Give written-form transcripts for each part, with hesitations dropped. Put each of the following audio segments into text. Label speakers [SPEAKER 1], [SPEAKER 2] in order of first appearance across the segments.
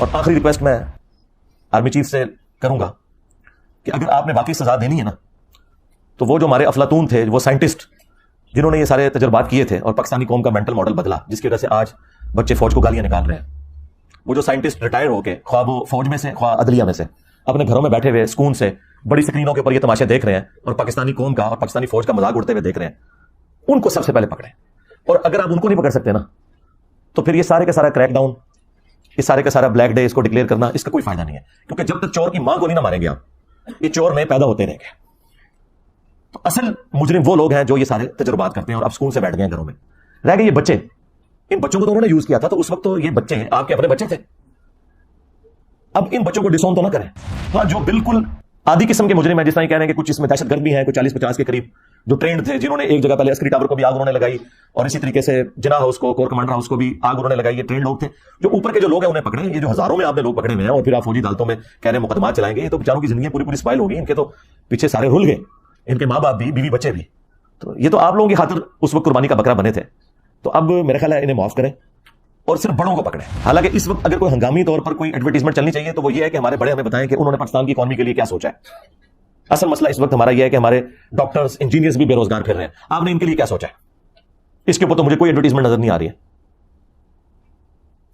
[SPEAKER 1] اور آخری ریکویسٹ میں آرمی چیف سے کروں گا کہ اگر آپ نے واقعی سزا دینی ہے نا تو وہ جو ہمارے افلاطون تھے، وہ سائنٹسٹ جنہوں نے یہ سارے تجربات کیے تھے اور پاکستانی قوم کا مینٹل ماڈل بدلا، جس کی وجہ سے آج بچے فوج کو گالیاں نکال رہے ہیں، وہ جو سائنٹسٹ ریٹائر ہو کے خواہ وہ فوج میں سے خواہ عدلیہ میں سے اپنے گھروں میں بیٹھے ہوئے سکون سے بڑی سکرینوں کے اوپر یہ تماشے دیکھ رہے ہیں اور پاکستانی قوم کا اور پاکستانی فوج کا مذاق اڑتے ہوئے دیکھ رہے ہیں، ان کو سب سے پہلے پکڑیں. اور اگر آپ ان کو نہیں پکڑ سکتے نا تو پھر یہ سارے کا سارا کریک ڈاؤن، یہ سارے کا سارا بلیک ڈے اس کو ڈکلیئر کرنا، اس کا کوئی فائدہ نہیں ہے. کیونکہ جب تک چور کی ماں کو نہیں نہ ماریں گے آپ، یہ چور نئے پیدا ہوتے رہیں گے. تو اصل مجرم وہ لوگ ہیں جو یہ سارے تجربات کرتے ہیں اور اب سکون سے بیٹھ گئے ہیں گھروں میں. رہ گئے یہ بچے، ان بچوں کو تو انہوں نے یوز کیا تھا، تو اس وقت تو یہ بچے ہیں آپ کے اپنے بچے تھے. اب ان بچوں کو ڈسون تو نہ کریں. ہاں جو بالکل آدھی قسم کے مجرم ہیں، جس طرح کہہ رہے ہیں کہ کچھ اس میں دہشت گرد بھی ہیں، کچھ 40-50 کے قریب جو ٹرینڈ تھے، جنہوں نے ایک جگہ پہلے عسکری ٹاور کو بھی آگ انہوں نے لگائی اور اسی طریقے سے جناح ہاؤس کو، کور کمانڈر ہاؤس کو بھی آگ انہوں نے لگائی. یہ ٹرینڈ لوگ تھے. جو اوپر کے جو لوگ ہیں انہیں پکڑے. یہ جو ہزاروں میں آپ نے لوگ پکڑے ہوئے ہیں اور پھر آپ فوجی عدالتوں میں کہہ رہے ہیں مقدمات چلائیں گے، یہ تو بیچاروں کی زندگیاں پوری اسپائل ہو گئی. ان کے تو پیچھے سارے رول گئے، ان کے ماں باپ بھی، بیوی بچے بھی. تو یہ تو آپ لوگوں کی خاطر اس وقت قربانی کا بکرا بنے تھے. تو اب میرا خیال ہے انہیں معاف کریں اور صرف بڑوں کو پکڑیں. حالانکہ اس وقت اگر کوئی ہنگامی طور پر کوئی ایڈورٹیزمنٹ چلنی چاہیے تو وہ یہ ہے کہ ہمارے بڑے ہمیں بتائیں کہ انہوں نے پاکستان کی اکانومی کے لیے کیا سوچا ہے. اصل مسئلہ اس وقت ہمارا یہ ہے کہ ہمارے ڈاکٹرز، انجینئرز بھی بے روزگار پھر رہے ہیں. آپ نے ان کے لیے کیا سوچا ہے؟ اس کے اوپر تو مجھے کوئی ایڈورٹیزمنٹ نظر نہیں آ رہی ہے.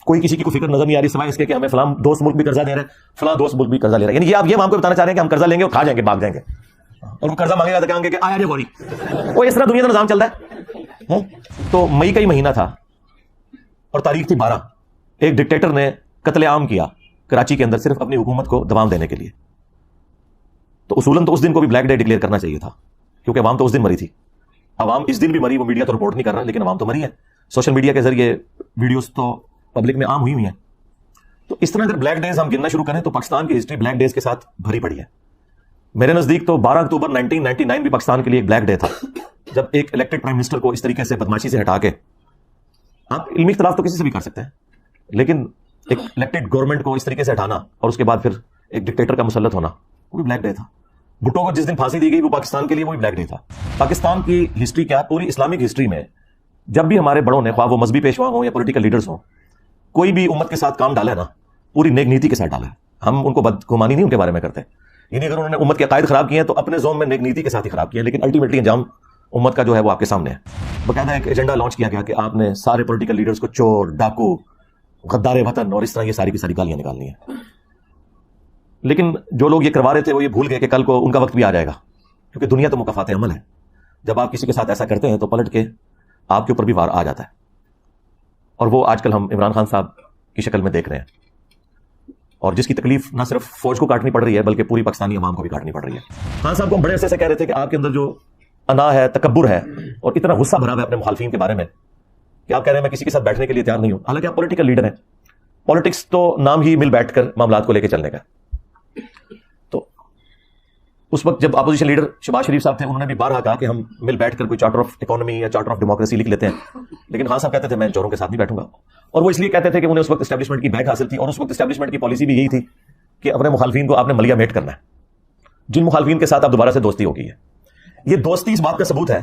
[SPEAKER 1] کوئی کسی کی کوئی فکر نظر نہیں آ رہی سوائے اس کے کہ ہمیں فلاں دوست ملک بھی قرضہ دے رہے ہیں، فلاں دوست ملک بھی قرضہ لے رہے ہیں. یعنی یہ آپ یہ ہم کو بتانا چاہ رہے ہیں کہ ہم قرضہ لیں گے اور کھا جائیں گے، بھاگ جائیں گے، اور وہ قرضہ مانگے گا تو کہیں گے کہ آیا جے گوری. وہ اس طرح دنیا کا نظام چلتا ہے. تو مئی کا ہی مہینہ تھا اور تاریخ تھی 12. ایک ڈکٹیٹر نے قتل عام کیا کراچی کے اندر صرف اپنی حکومت کو دوام دینے کے لیے. تو اصولاً تو اس دن کو بھی بلیک ڈے ڈکلیئر کرنا چاہیے تھا، کیونکہ عوام تو اس دن مری تھی. عوام اس دن بھی مری، وہ میڈیا تو رپورٹ نہیں کر رہا، لیکن عوام تو مری ہے. سوشل میڈیا کے ذریعے ویڈیوز تو پبلک میں عام ہوئی ہیں. تو اس طرح اگر بلیک ڈیز ہم گننا شروع کریں تو پاکستان کی ہسٹری بلیک ڈیز کے ساتھ بھری پڑی ہے. میرے نزدیک تو 12 اکتوبر 1999 بھی پاکستان کے لیے ایک بلیک ڈے تھا، جب ایک الیکٹڈ پرائم منسٹر کو اس طریقے سے بدماشی سے ہٹا کے، آپ علمی اختلاف تو کسی سے بھی کر سکتے ہیں، لیکن ایک الیکٹڈ گورنمنٹ کو اس طریقے سے ہٹانا اور اس کے بعد پھر ایک ڈکٹیٹر کا مسلط ہونا، وہ بھی بلیک ڈے تھا. بھٹو کو جس دن پھانسی دی گئی وہ پاکستان کے لیے وہی بلیک ڈے تھا. پاکستان کی ہسٹری کیا، پوری اسلامک ہسٹری میں جب بھی ہمارے بڑوں نے، خواہ وہ مذہبی پیشوا ہوں یا پولیٹیکل لیڈرز ہوں، کوئی بھی امت کے ساتھ کام ڈالا ہے نا، پوری نیک نیتی کے ساتھ ڈالا ہے. ہم ان کو بدگمانی نہیں ان کے بارے میں کرتے. یعنی اگر انہوں نے امت کے عقائد خراب کیے ہیں تو اپنے زوم میں نیک نیتی کے ساتھ ہی خراب کیے ہیں، لیکن الٹیمیٹلی انجام امت کا جو ہے وہ آپ کے سامنے ہے. باقاعدہ ایک ایجنڈا لانچ کیا گیا کہ آپ نے سارے پولیٹیکل لیڈرز کو چور، ڈاکو، غدار وطن اور اس طرح یہ ساری کی ساری گالیاں نکالنی ہیں. لیکن جو لوگ یہ کروا رہے تھے وہ یہ بھول گئے کہ کل کو ان کا وقت بھی آ جائے گا، کیونکہ دنیا تو مکافات عمل ہے. جب آپ کسی کے ساتھ ایسا کرتے ہیں تو پلٹ کے آپ کے اوپر بھی وار آ جاتا ہے. اور وہ آج کل ہم عمران خان صاحب کی شکل میں دیکھ رہے ہیں، اور جس کی تکلیف نہ صرف فوج کو کاٹنی پڑ رہی ہے بلکہ پوری پاکستانی عوام کو بھی کاٹنی پڑ رہی ہے. خان صاحب کو ہم بڑے عرصے سے کہہ رہے تھے کہ آپ کے اندر جو انا ہے، تکبر ہے اور اتنا غصہ بھرا ہوا ہے اپنے مخالفین کے بارے میں کہ آپ کہہ رہے ہیں میں کسی کے ساتھ بیٹھنے کے لیے تیار نہیں ہوں. حالانکہ آپ پولیٹیکل لیڈر ہیں. پالیٹکس تو نام ہی مل بیٹھ کر معاملات کو لے کے چلنے کا. تو اس وقت جب اپوزیشن لیڈر شہباز شریف صاحب تھے، انہوں نے بھی بارہا کہا کہ ہم مل بیٹھ کر کوئی چارٹر آف اکانومی یا چارٹر آف ڈیموکریسی لکھ لیتے ہیں. لیکن خان صاحب کہتے تھے میں چوروں کے ساتھ نہیں بیٹھوں گا. اور وہ اس لیے کہتے تھے کہ انہیں اس وقت اسٹیبلشمنٹ کی بیک حاصل تھی، اور اس وقت اسٹیبلشمنٹ کی پالیسی بھی یہی تھی کہ اپنے مخالفین کو آپ نے ملیا میٹ کرنا ہے. جن مخالفین کے ساتھ آپ دوبارہ سے دوستی ہو گئی ہے، یہ دوستی اس بات کا ثبوت ہے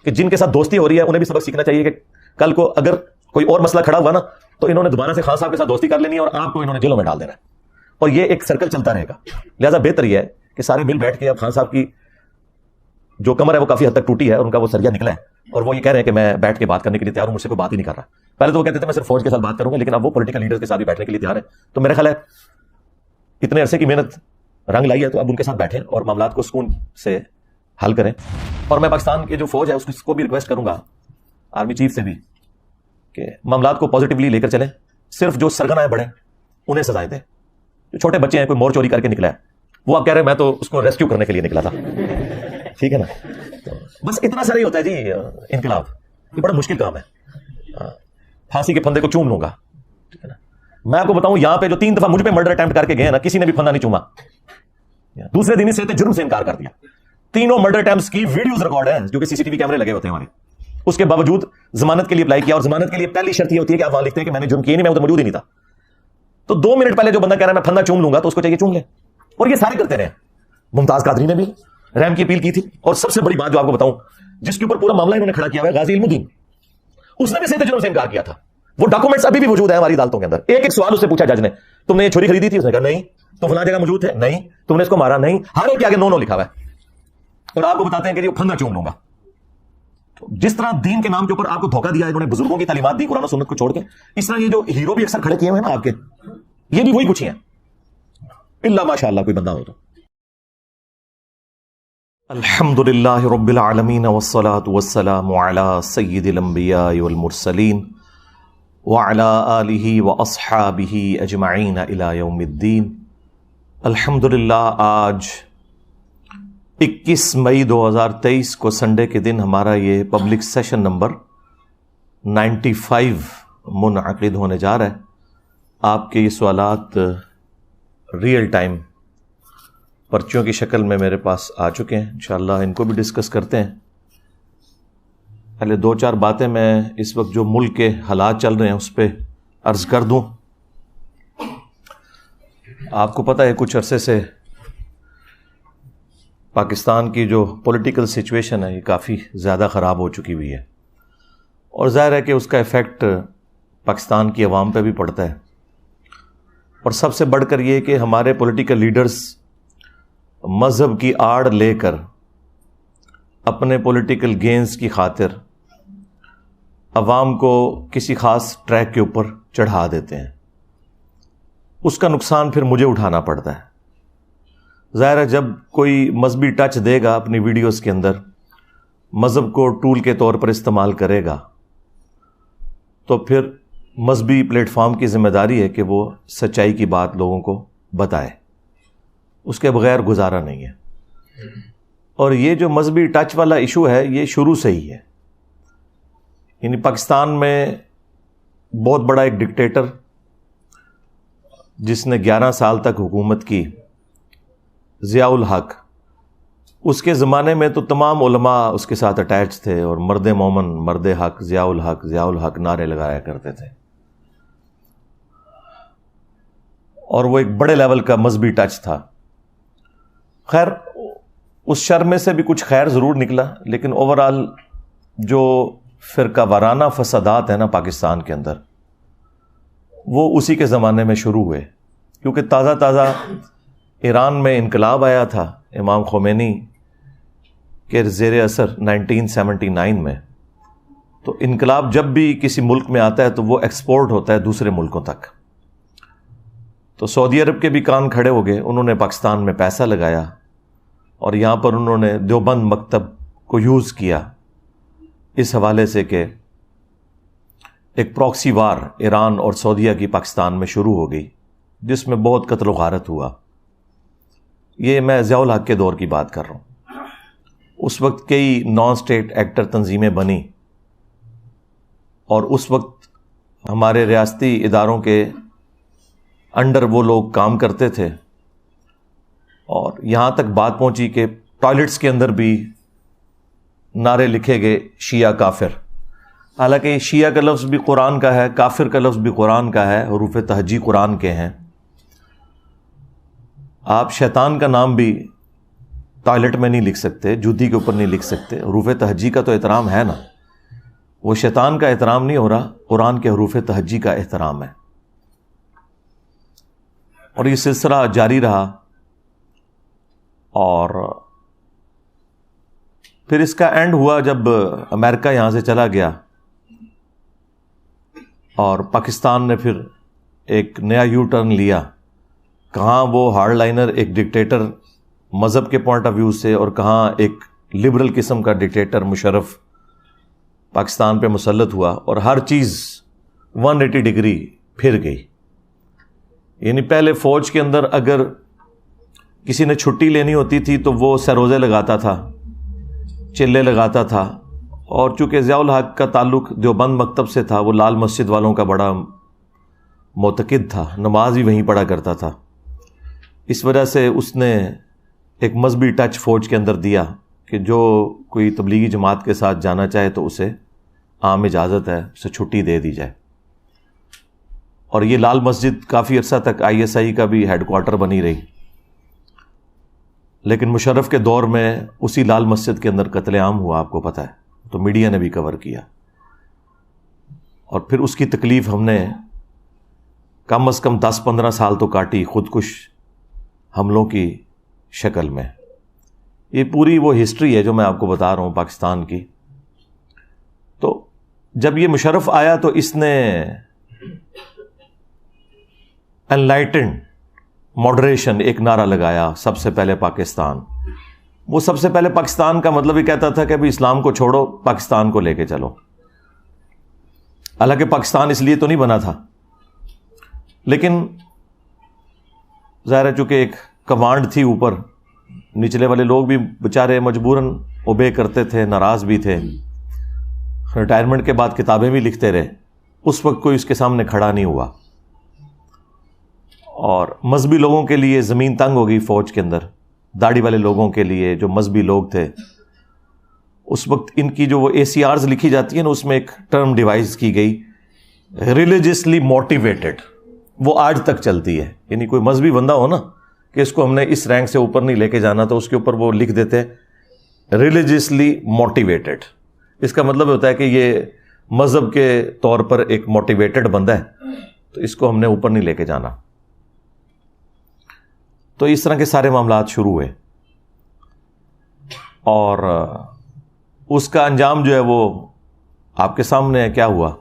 [SPEAKER 1] کہ جن کے ساتھ دوستی ہو رہی ہے انہیں بھی سبق سیکھنا چاہیے کہ کل کو اگر کوئی اور مسئلہ کھڑا ہوا نا تو انہوں نے دوبارہ سے خان صاحب کے ساتھ دوستی کر لینی ہے اور آپ کو انہوں نے جیلوں میں ڈال دینا ہے. اور یہ ایک سرکل چلتا رہے گا. لہٰذا بہتر یہ ہے کہ سارے مل بیٹھ کے اب خان صاحب کی جو کمر ہے وہ کافی حد تک ٹوٹی ہے اور ان کا وہ سریا نکلا ہے، اور وہ یہ کہہ رہے ہیں کہ میں بیٹھ کے بات کرنے کے لیے تیار ہوں، مجھ سے کوئی بات ہی نہیں کر رہا. پہلے تو وہ کہتے تھے میں صرف فوج کے ساتھ بات کروں گا، لیکن اب وہ پولیٹیکل لیڈرز کے ساتھ بھی بیٹھنے کے لیے تیار ہے. تو میرا خیال ہے اتنے عرصے کی محنت رنگ لائی ہے تو اب ان کے ساتھ بیٹھیں اور معاملات کو سکون سے حل کریں. اور میں پاکستان کی جو فوج ہے اس کو بھی ریکویسٹ کروں گا، آرمی چیف سے بھی، کہ معاملات کو پازیٹیولی لے کر چلیں. صرف جو سرگنا ہے بڑے انہیں سزائیں دیں. جو چھوٹے بچے ہیں، کوئی مور چوری کر کے نکلا ہے، وہ آپ کہہ رہے ہیں میں تو اس کو ریسکیو کرنے کے لیے نکلا تھا. ٹھیک ہے نا؟ تو بس اتنا سارا ہی ہوتا ہے جی. انقلاب یہ بڑا مشکل کام ہے. پھانسی کے پھندے کو چوم لوں گا. ٹھیک ہے نا؟ میں آپ کو بتاؤں یہاں پہ جو 3 دفعہ مجھ پہ مرڈر اٹیمپٹ کر کے گئے نا، کسی نے بھی پھندا نہیں چوما. دوسرے دن ہی سے جرم سے انکار کر دیا. تینوں مرڈر اٹیمپٹس کی ویڈیوز ریکارڈ ہیں جو کہ CCTV کیمرے لگے ہوتے ہیں ہمارے. اس کے باوجود ضمانت کے لیے اپلائی کیا، اور ضمانت کے لیے پہلی شرط یہ ہوتی ہے کہ آپ وہاں لکھتے ہیں کہ میں نے جرم کیا نہیں، میں ادھر موجود ہی نہیں تھا. تو 2 منٹ پہلے جو بندہ کہہ رہا ہے میں پھندا چوم لوں گا تو اس کو چاہیے چوم لے. اور یہ سارے کرتے رہے. ممتاز قادری نے بھی رحم کی اپیل کی تھی. اور سب سے بڑی بات جو آپ کو بتاؤں، جس کے اوپر پورا معاملہ انہوں نے کھڑا کیا ہوا ہے، غازی علم الدین، اس نے بھی صحت جرم سے انکار کیا تھا. وہ ڈاکومنٹس ابھی بھی موجود ہیں ہماری عدالتوں کے اندر. ایک ایک سوال اس سے پوچھا جج نے, تم نے یہ چھری خریدی تھی؟ اس نے کہا نہیں. تو فلاں جگہ موجود ہے؟ نہیں. تم نے اس کو مارا؟ نہیں. ہر ایک کے آگے نو لکھا ہوا ہے, اور آپ کو بتاتے ہیں کہ یہ پھندا چوم لوں گا. جس طرح دین کے نام کے اوپر آپ کو دھوکہ دیا, انہوں نے بزرگوں کی تعلیمات دی قرآن و سنت کو چھوڑ کے, اس طرح یہ جو ہیرو بھی اکثر کھڑے کیے ہوئے ہیں نا آپ کے, یہ بھی وہی کچھ ہی ہیں, الا ماشاء اللہ کوئی بندہ ہو تو. الحمدللہ رب العالمین والصلاة والسلام علی سید الانبیاء والمرسلین وعلی آلہ واصحابہ اجمعین الی یوم الدین. الحمدللہ آج 21 مئی 2023 کو سنڈے کے دن ہمارا یہ پبلک سیشن نمبر 95 منعقد ہونے جا رہا ہے. آپ کے یہ سوالات ریئل ٹائم پرچیوں کی شکل میں میرے پاس آ چکے ہیں, انشاءاللہ ان کو بھی ڈسکس کرتے ہیں. پہلے 2-4 باتیں میں اس وقت جو ملک کے حالات چل رہے ہیں اس پہ عرض کر دوں. آپ کو پتہ ہے کچھ عرصے سے پاکستان کی جو پولیٹیکل سچویشن ہے یہ کافی زیادہ خراب ہو چکی ہوئی ہے, اور ظاہر ہے کہ اس کا ایفیکٹ پاکستان کی عوام پہ بھی پڑتا ہے. اور سب سے بڑھ کر یہ کہ ہمارے پولیٹیکل لیڈرز مذہب کی آڑ لے کر اپنے پولیٹیکل گینز کی خاطر عوام کو کسی خاص ٹریک کے اوپر چڑھا دیتے ہیں. اس کا نقصان پھر مجھے اٹھانا پڑتا ہے. ظاہر ہے جب کوئی مذہبی ٹچ دے گا اپنی ویڈیوز کے اندر, مذہب کو ٹول کے طور پر استعمال کرے گا, تو پھر مذہبی پلیٹ فارم کی ذمہ داری ہے کہ وہ سچائی کی بات لوگوں کو بتائے, اس کے بغیر گزارا نہیں ہے. اور یہ جو مذہبی ٹچ والا ایشو ہے یہ شروع سے ہی ہے. یعنی پاکستان میں بہت بڑا ایک ڈکٹیٹر جس نے 11 سال تک حکومت کی, ضیاء الحق, اس کے زمانے میں تو تمام علماء اس کے ساتھ اٹیچ تھے اور مرد مومن, مرد حق, ضیاء الحق نعرے لگایا کرتے تھے, اور وہ ایک بڑے لیول کا مذہبی ٹچ تھا. خیر اس شر میں سے بھی کچھ خیر ضرور نکلا, لیکن اوورآل جو فرقہ وارانہ فسادات ہیں نا پاکستان کے اندر, وہ اسی کے زمانے میں شروع ہوئے. کیونکہ تازہ ایران میں انقلاب آیا تھا امام خمینی کے زیر اثر 1979 میں, تو انقلاب جب بھی کسی ملک میں آتا ہے تو وہ ایکسپورٹ ہوتا ہے دوسرے ملکوں تک. تو سعودی عرب کے بھی کان کھڑے ہو گئے, انہوں نے پاکستان میں پیسہ لگایا اور یہاں پر انہوں نے دیوبند مکتب کو یوز کیا اس حوالے سے کہ ایک پراکسی وار ایران اور سعودیہ کی پاکستان میں شروع ہو گئی, جس میں بہت قتل و غارت ہوا. یہ میں ضیاء الحق کے دور کی بات کر رہا ہوں. اس وقت کئی نان اسٹیٹ ایکٹر تنظیمیں بنی, اور اس وقت ہمارے ریاستی اداروں کے انڈر وہ لوگ کام کرتے تھے, اور یہاں تک بات پہنچی کہ ٹوائلٹس کے اندر بھی نعرے لکھے گئے شیعہ کافر. حالانکہ شیعہ کا لفظ بھی قرآن کا ہے, کافر کا لفظ بھی قرآن کا ہے, حروف تہجی قرآن کے ہیں. آپ شیطان کا نام بھی ٹوائلٹ میں نہیں لکھ سکتے, جوتی کے اوپر نہیں لکھ سکتے. حروف تہجی کا تو احترام ہے نا, وہ شیطان کا احترام نہیں ہو رہا, قرآن کے حروف تہجی کا احترام ہے. اور یہ سلسلہ جاری رہا, اور پھر اس کا اینڈ ہوا جب امریکہ یہاں سے چلا گیا, اور پاکستان نے پھر ایک نیا یو ٹرن لیا. کہاں وہ ہارڈ لائنر ایک ڈکٹیٹر مذہب کے پوائنٹ آف ویو سے, اور کہاں ایک لبرل قسم کا ڈکٹیٹر مشرف پاکستان پہ مسلط ہوا, اور ہر چیز 180 ڈگری پھر گئی. یعنی پہلے فوج کے اندر اگر کسی نے چھٹی لینی ہوتی تھی تو وہ سروزے لگاتا تھا, چلے لگاتا تھا, اور چونکہ ضیاء الحق کا تعلق دیوبند مکتب سے تھا, وہ لال مسجد والوں کا بڑا معتقد تھا, نماز بھی وہیں پڑھا کرتا تھا. اس وجہ سے اس نے ایک مذہبی ٹچ فوج کے اندر دیا کہ جو کوئی تبلیغی جماعت کے ساتھ جانا چاہے تو اسے عام اجازت ہے, اسے چھٹی دے دی جائے. اور یہ لال مسجد کافی عرصہ تک ISI کا بھی ہیڈ کوارٹر بنی رہی, لیکن مشرف کے دور میں اسی لال مسجد کے اندر قتل عام ہوا, آپ کو پتہ ہے, تو میڈیا نے بھی کور کیا. اور پھر اس کی تکلیف ہم نے کم از کم 10-15 سال تو کاٹی خودکش حملوں کی شکل میں. یہ پوری وہ ہسٹری ہے جو میں آپ کو بتا رہا ہوں پاکستان کی. تو جب یہ مشرف آیا تو اس نے انلائٹنڈ ماڈریشن ایک نعرہ لگایا، سب سے پہلے پاکستان. وہ سب سے پہلے پاکستان کا مطلب یہ کہتا تھا کہ ابھی اسلام کو چھوڑو، پاکستان کو لے کے چلو. حالانکہ پاکستان اس لیے تو نہیں بنا تھا، لیکن ظاہر ہے چونکہ ایک کمانڈ تھی اوپر، نچلے والے لوگ بھی بیچارے مجبوراً اوبے کرتے تھے، ناراض بھی تھے. ریٹائرمنٹ کے بعد کتابیں بھی لکھتے رہے. اس وقت کوئی اس کے سامنے کھڑا نہیں ہوا. اور مذہبی لوگوں کے لیے زمین تنگ ہو گئی فوج کے اندر. داڑھی والے لوگوں کے لیے جو مذہبی لوگ تھے اس وقت، ان کی جو وہ ACRs لکھی جاتی ہیں نا، اس میں ایک ٹرم ڈیوائز کی گئی، ریلیجسلی موٹیویٹڈ. وہ آج تک چلتی ہے. یعنی کوئی مذہبی بندہ ہو نا کہ اس کو ہم نے اس رینک سے اوپر نہیں لے کے جانا، تو اس کے اوپر وہ لکھ دیتے ریلیجسلی موٹیویٹڈ. اس کا مطلب ہوتا ہے کہ یہ مذہب کے طور پر ایک موٹیویٹڈ بندہ ہے، تو اس کو ہم نے اوپر نہیں لے کے جانا. تو اس طرح کے سارے معاملات شروع ہوئے، اور اس کا انجام جو ہے وہ آپ کے سامنے ہے. کیا ہوا؟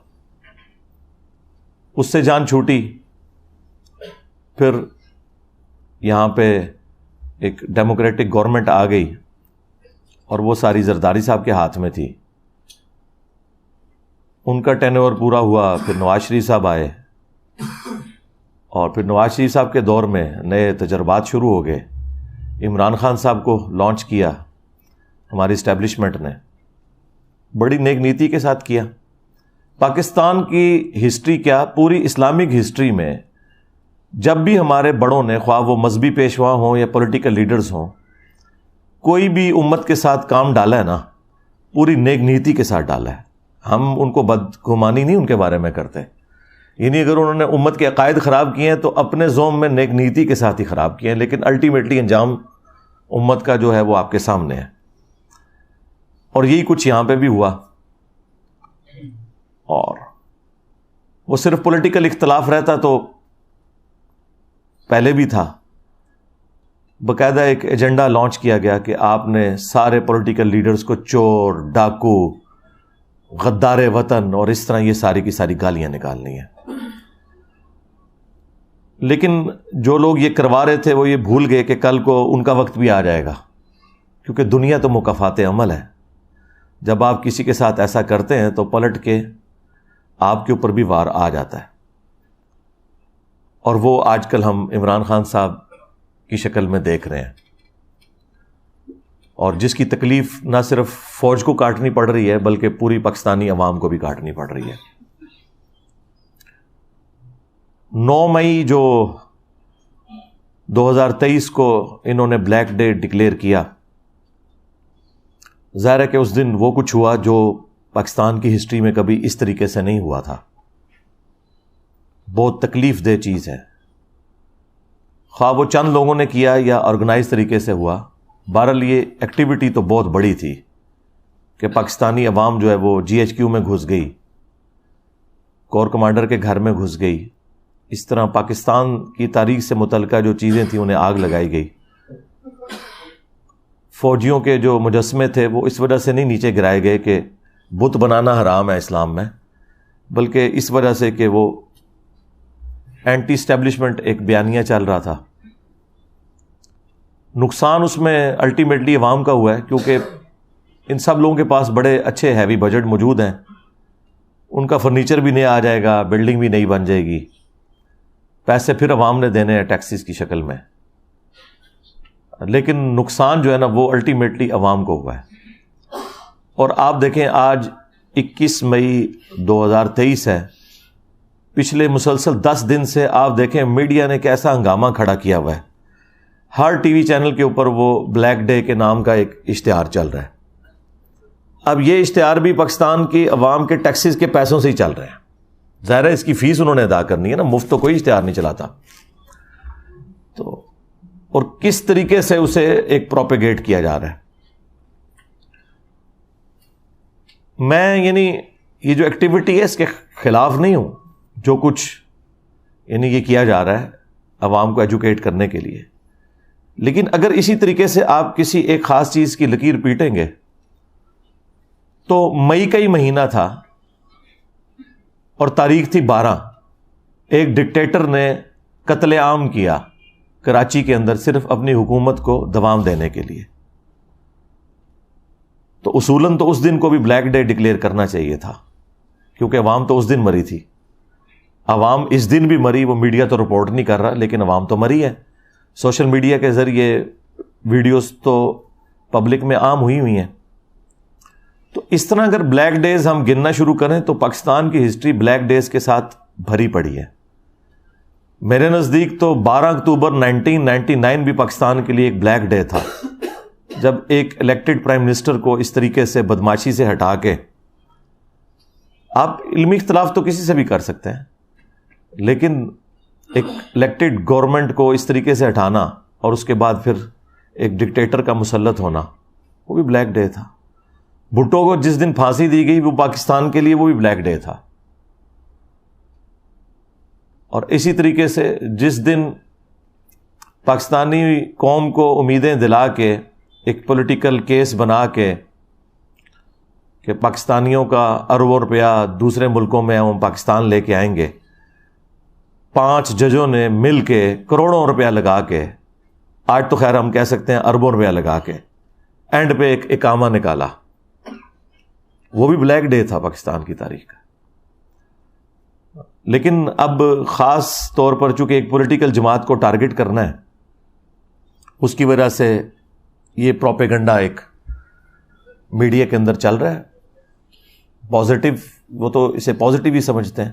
[SPEAKER 1] اس سے جان چھوٹی. پھر یہاں پہ ایک ڈیموکریٹک گورنمنٹ آ گئی، اور وہ ساری زرداری صاحب کے ہاتھ میں تھی. ان کا ٹینیور پورا ہوا، پھر نواز شریف صاحب آئے، اور پھر نواز شریف صاحب کے دور میں نئے تجربات شروع ہو گئے. عمران خان صاحب کو لانچ کیا ہماری اسٹیبلشمنٹ نے، بڑی نیک نیتی کے ساتھ کیا. پاکستان کی ہسٹری کیا، پوری اسلامک ہسٹری میں جب بھی ہمارے بڑوں نے، خواہ وہ مذہبی پیشوا ہوں یا پولیٹیکل لیڈرز ہوں، کوئی بھی امت کے ساتھ کام ڈالا ہے نا، پوری نیک نیتی کے ساتھ ڈالا ہے. ہم ان کو بدگمانی نہیں ان کے بارے میں کرتے. یعنی اگر انہوں نے امت کے عقائد خراب کیے ہیں تو اپنے زوم میں نیک نیتی کے ساتھ ہی خراب کیے ہیں، لیکن الٹیمیٹلی انجام امت کا جو ہے وہ آپ کے سامنے ہے. اور یہی کچھ یہاں پہ بھی ہوا. اور وہ صرف پولیٹیکل اختلاف رہتا تو پہلے بھی تھا. باقاعدہ ایک ایجنڈا لانچ کیا گیا کہ آپ نے سارے پولیٹیکل لیڈرز کو چور، ڈاکو، غدار وطن اور اس طرح یہ ساری کی ساری گالیاں نکالنی ہیں. لیکن جو لوگ یہ کروا رہے تھے وہ یہ بھول گئے کہ کل کو ان کا وقت بھی آ جائے گا، کیونکہ دنیا تو مکافات عمل ہے. جب آپ کسی کے ساتھ ایسا کرتے ہیں تو پلٹ کے آپ کے اوپر بھی وار آ جاتا ہے. اور وہ آج کل ہم عمران خان صاحب کی شکل میں دیکھ رہے ہیں، اور جس کی تکلیف نہ صرف فوج کو کاٹنی پڑ رہی ہے بلکہ پوری پاکستانی عوام کو بھی کاٹنی پڑ رہی ہے. 9 مئی جو 2023 کو انہوں نے بلیک ڈے ڈکلیئر کیا، ظاہر ہے کہ اس دن وہ کچھ ہوا جو پاکستان کی ہسٹری میں کبھی اس طریقے سے نہیں ہوا تھا. بہت تکلیف دہ چیز ہے، خواہ وہ چند لوگوں نے کیا یا آرگنائز طریقے سے ہوا. بہرحال یہ ایکٹیویٹی تو بہت بڑی تھی کہ پاکستانی عوام جو ہے وہ GHQ میں گھس گئی، کور کمانڈر کے گھر میں گھس گئی. اس طرح پاکستان کی تاریخ سے متعلقہ جو چیزیں تھیں انہیں آگ لگائی گئی. فوجیوں کے جو مجسمے تھے وہ اس وجہ سے نہیں نیچے گرائے گئے کہ بت بنانا حرام ہے اسلام میں، بلکہ اس وجہ سے کہ وہ اینٹی اسٹیبلشمنٹ ایک بیانیہ چل رہا تھا. نقصان اس میں الٹیمیٹلی عوام کا ہوا ہے، کیونکہ ان سب لوگوں کے پاس بڑے اچھے ہیوی بجٹ موجود ہیں. ان کا فرنیچر بھی نیا آ جائے گا، بلڈنگ بھی نئی بن جائے گی، پیسے پھر عوام نے دینے ہیں ٹیکسز کی شکل میں. لیکن نقصان جو ہے نا وہ الٹیمیٹلی عوام کو ہوا ہے. اور آپ دیکھیں آج 21 مئی 2023 ہے، پچھلے مسلسل 10 دن سے آپ دیکھیں میڈیا نے کیسا ہنگامہ کھڑا کیا ہوا ہے. ہر ٹی وی چینل کے اوپر وہ بلیک ڈے کے نام کا ایک اشتہار چل رہا ہے. اب یہ اشتہار بھی پاکستان کی عوام کے ٹیکسز کے پیسوں سے ہی چل رہے ہیں. ظاہر ہے اس کی فیس انہوں نے ادا کرنی ہے نا، مفت تو کوئی اشتہار نہیں چلاتا. تو اور کس طریقے سے اسے ایک پروپیگیٹ کیا جا رہا ہے. میں یعنی یہ جو ایکٹیویٹی ہے اس کے خلاف نہیں ہوں، جو کچھ یعنی یہ کیا جا رہا ہے عوام کو ایجوکیٹ کرنے کے لیے، لیکن اگر اسی طریقے سے آپ کسی ایک خاص چیز کی لکیر پیٹیں گے تو مئی کا ہی مہینہ تھا اور تاریخ تھی 12، ایک ڈکٹیٹر نے قتل عام کیا کراچی کے اندر صرف اپنی حکومت کو دوام دینے کے لیے، تو اصولاً تو اس دن کو بھی بلیک ڈے ڈکلیئر کرنا چاہیے تھا، کیونکہ عوام تو اس دن مری تھی۔ عوام اس دن بھی مری، وہ میڈیا تو رپورٹ نہیں کر رہا، لیکن عوام تو مری ہے۔ سوشل میڈیا کے ذریعے ویڈیوز تو پبلک میں عام ہوئی ہیں۔ تو اس طرح اگر بلیک ڈیز ہم گننا شروع کریں تو پاکستان کی ہسٹری بلیک ڈیز کے ساتھ بھری پڑی ہے۔ میرے نزدیک تو 12 اکتوبر 1999 بھی پاکستان کے لیے ایک بلیک ڈے تھا، جب ایک الیکٹڈ پرائم منسٹر کو اس طریقے سے بدماشی سے ہٹا کے، آپ علمی اختلاف تو کسی سے بھی کر سکتے ہیں، لیکن ایک الیکٹڈ گورنمنٹ کو اس طریقے سے ہٹانا اور اس کے بعد پھر ایک ڈکٹیٹر کا مسلط ہونا، وہ بھی بلیک ڈے تھا۔ بھٹو کو جس دن پھانسی دی گئی وہ پاکستان کے لیے وہ بھی بلیک ڈے تھا۔ اور اسی طریقے سے جس دن پاکستانی قوم کو امیدیں دلا کے ایک پولیٹیکل کیس بنا کے کہ پاکستانیوں کا اربوں روپیہ دوسرے ملکوں میں ہم پاکستان لے کے آئیں گے، 5 ججوں نے مل کے کروڑوں روپیہ لگا کے، آج تو خیر ہم کہہ سکتے ہیں اربوں روپیہ لگا کے، اینڈ پہ ایک اقامہ نکالا، وہ بھی بلیک ڈے تھا پاکستان کی تاریخ کا۔ لیکن اب خاص طور پر چونکہ ایک پولیٹیکل جماعت کو ٹارگٹ کرنا ہے، اس کی وجہ سے یہ پروپیگنڈا ایک میڈیا کے اندر چل رہا ہے۔ پازیٹیو، وہ تو اسے پازیٹیو ہی سمجھتے ہیں۔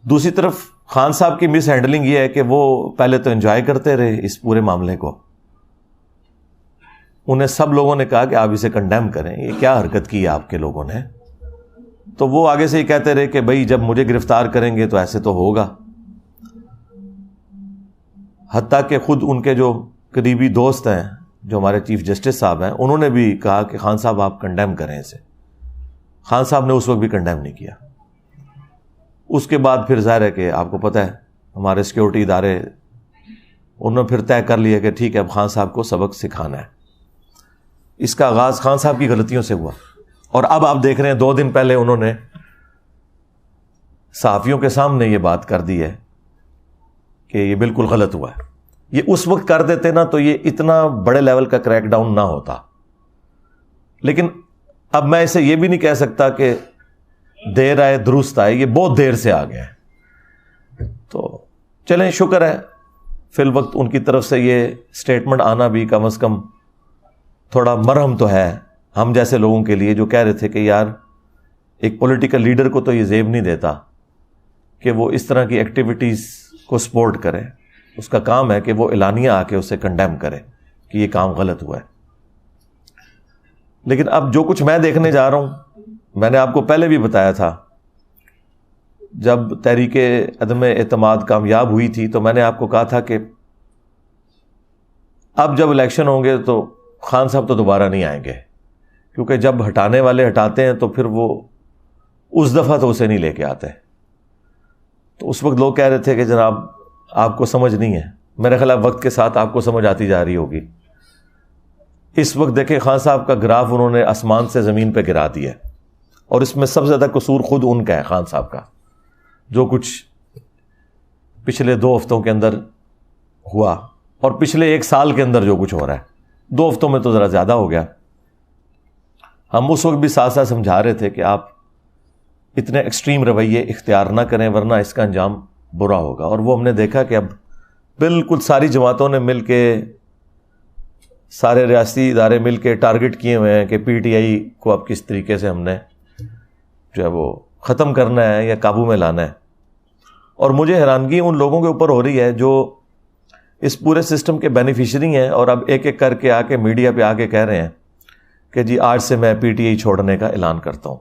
[SPEAKER 1] دوسری طرف خان صاحب کی مس ہینڈلنگ یہ ہے کہ وہ پہلے تو انجوائے کرتے رہے اس پورے معاملے کو، انہیں سب لوگوں نے کہا کہ آپ اسے کنڈیم کریں، یہ کیا حرکت کی ہے آپ کے لوگوں نے، تو وہ آگے سے ہی کہتے رہے کہ بھائی جب مجھے گرفتار کریں گے تو ایسے تو ہوگا۔ حتیٰ کہ خود ان کے جو قریبی دوست ہیں جو ہمارے چیف جسٹس صاحب ہیں، انہوں نے بھی کہا کہ خان صاحب آپ کنڈیم کریں اسے۔ خان صاحب نے اس وقت بھی کنڈیم نہیں کیا۔ اس کے بعد پھر ظاہر ہے کہ آپ کو پتہ ہے ہمارے سیکیورٹی ادارے، انہوں نے پھر طے کر لیا کہ ٹھیک ہے اب خان صاحب کو سبق سکھانا ہے۔ اس کا آغاز خان صاحب کی غلطیوں سے ہوا، اور اب آپ دیکھ رہے ہیں 2 دن پہلے انہوں نے صحافیوں کے سامنے یہ بات کر دی ہے کہ یہ بالکل غلط ہوا ہے۔ یہ اس وقت کر دیتے نا تو یہ اتنا بڑے لیول کا کریک ڈاؤن نہ ہوتا، لیکن اب میں اسے یہ بھی نہیں کہہ سکتا کہ دیر آئے درست آئے، یہ بہت دیر سے آ گیا ہے۔ تو چلیں شکر ہے فی الوقت ان کی طرف سے یہ سٹیٹمنٹ آنا بھی کم از کم تھوڑا مرہم تو ہے ہم جیسے لوگوں کے لیے جو کہہ رہے تھے کہ یار ایک پولیٹیکل لیڈر کو تو یہ زیب نہیں دیتا کہ وہ اس طرح کی ایکٹیویٹیز کو سپورٹ کرے، اس کا کام ہے کہ وہ اعلانیہ آ کے اسے کنڈیم کرے کہ یہ کام غلط ہوا ہے۔ لیکن اب جو کچھ میں دیکھنے جا رہا ہوں، میں نے آپ کو پہلے بھی بتایا تھا جب تحریک عدم اعتماد کامیاب ہوئی تھی تو میں نے آپ کو کہا تھا کہ اب جب الیکشن ہوں گے تو خان صاحب تو دوبارہ نہیں آئیں گے، کیونکہ جب ہٹانے والے ہٹاتے ہیں تو پھر وہ اس دفعہ تو اسے نہیں لے کے آتے۔ تو اس وقت لوگ کہہ رہے تھے کہ جناب آپ کو سمجھ نہیں ہے، میرے خیال وقت کے ساتھ آپ کو سمجھ آتی جا رہی ہوگی۔ اس وقت دیکھیں خان صاحب کا گراف انہوں نے آسمان سے زمین پہ گرا دیا ہے، اور اس میں سب سے زیادہ قصور خود ان کا ہے، خان صاحب کا، جو کچھ پچھلے 2 ہفتوں کے اندر ہوا اور پچھلے 1 سال کے اندر جو کچھ ہو رہا ہے۔ 2 ہفتوں میں تو ذرا زیادہ ہو گیا۔ ہم اس وقت بھی ساتھ ساتھ سمجھا رہے تھے کہ آپ اتنے ایکسٹریم رویے اختیار نہ کریں ورنہ اس کا انجام برا ہوگا، اور وہ ہم نے دیکھا کہ اب بالکل ساری جماعتوں نے مل کے، سارے ریاستی ادارے مل کے ٹارگٹ کیے ہوئے ہیں کہ پی ٹی آئی کو اب کس طریقے سے ہم نے جو ہے وہ ختم کرنا ہے یا قابو میں لانا ہے۔ اور مجھے حیرانگی ان لوگوں کے اوپر ہو رہی ہے جو اس پورے سسٹم کے بینیفیشری ہیں اور اب ایک ایک کر کے آ کے میڈیا پہ آ کے کہہ رہے ہیں کہ جی آج سے میں پی ٹی آئی چھوڑنے کا اعلان کرتا ہوں۔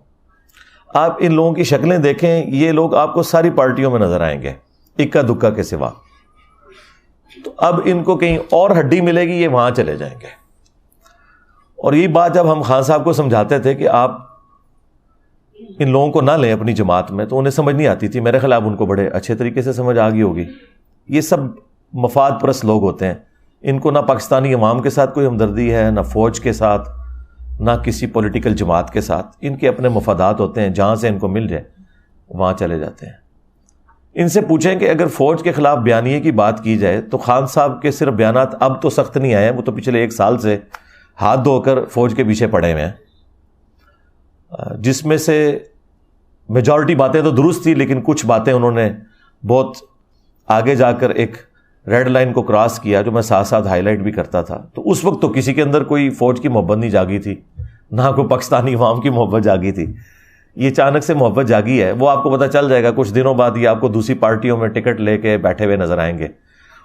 [SPEAKER 1] آپ ان لوگوں کی شکلیں دیکھیں، یہ لوگ آپ کو ساری پارٹیوں میں نظر آئیں گے اکا دکا کے سوا، تو اب ان کو کہیں اور ہڈی ملے گی یہ وہاں چلے جائیں گے۔ اور یہی بات جب ہم خان صاحب کو سمجھاتے تھے کہ آپ ان لوگوں کو نہ لیں اپنی جماعت میں تو انہیں سمجھ نہیں آتی تھی. میرے خلاف ان کو بڑے اچھے طریقے سے سمجھ آ گئی ہوگی. یہ سب مفاد پرست لوگ ہوتے ہیں. ان کو نہ پاکستانی عوام کے ساتھ کوئی ہمدردی ہے، نہ فوج کے ساتھ، نہ کسی پولیٹیکل جماعت کے ساتھ. ان کے اپنے مفادات ہوتے ہیں، جہاں سے ان کو مل جائے وہاں چلے جاتے ہیں. ان سے پوچھیں کہ اگر فوج کے خلاف بیانیے کی بات کی جائے تو خان صاحب کے صرف بیانات اب تو سخت نہیں آئے ہیں، وہ تو پچھلے 1 سال سے ہاتھ دھو کر فوج کے پیچھے پڑے ہوئے ہیں، جس میں سے میجورٹی باتیں تو درست تھی، لیکن کچھ باتیں انہوں نے بہت آگے جا کر ایک ریڈ لائن کو کراس کیا، جو میں ساتھ ساتھ ہائی لائٹ بھی کرتا تھا. تو اس وقت تو کسی کے اندر کوئی فوج کی محبت نہیں جاگی تھی، نہ کوئی پاکستانی عوام کی محبت جاگی تھی. یہ اچانک سے محبت جاگی ہے. وہ آپ کو پتہ چل جائے گا کچھ دنوں بعد یہ آپ کو دوسری پارٹیوں میں ٹکٹ لے کے بیٹھے ہوئے نظر آئیں گے،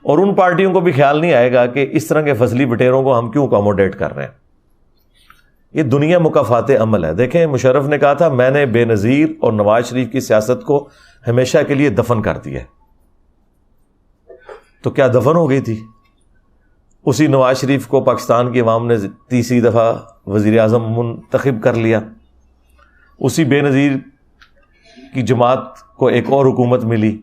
[SPEAKER 1] اور ان پارٹیوں کو بھی خیال نہیں آئے گا کہ اس طرح کے فضلی بٹیروں کو ہم کیوں اکوموڈیٹ کر رہے ہیں. یہ دنیا مکافات عمل ہے. دیکھیں مشرف نے کہا تھا میں نے بے نظیر اور نواز شریف کی سیاست کو ہمیشہ کے لیے دفن کر دیا. تو کیا دفن ہو گئی تھی؟ اسی نواز شریف کو پاکستان کی عوام نے تیسری دفعہ وزیر اعظم منتخب کر لیا. اسی بے نظیر کی جماعت کو ایک اور حکومت ملی.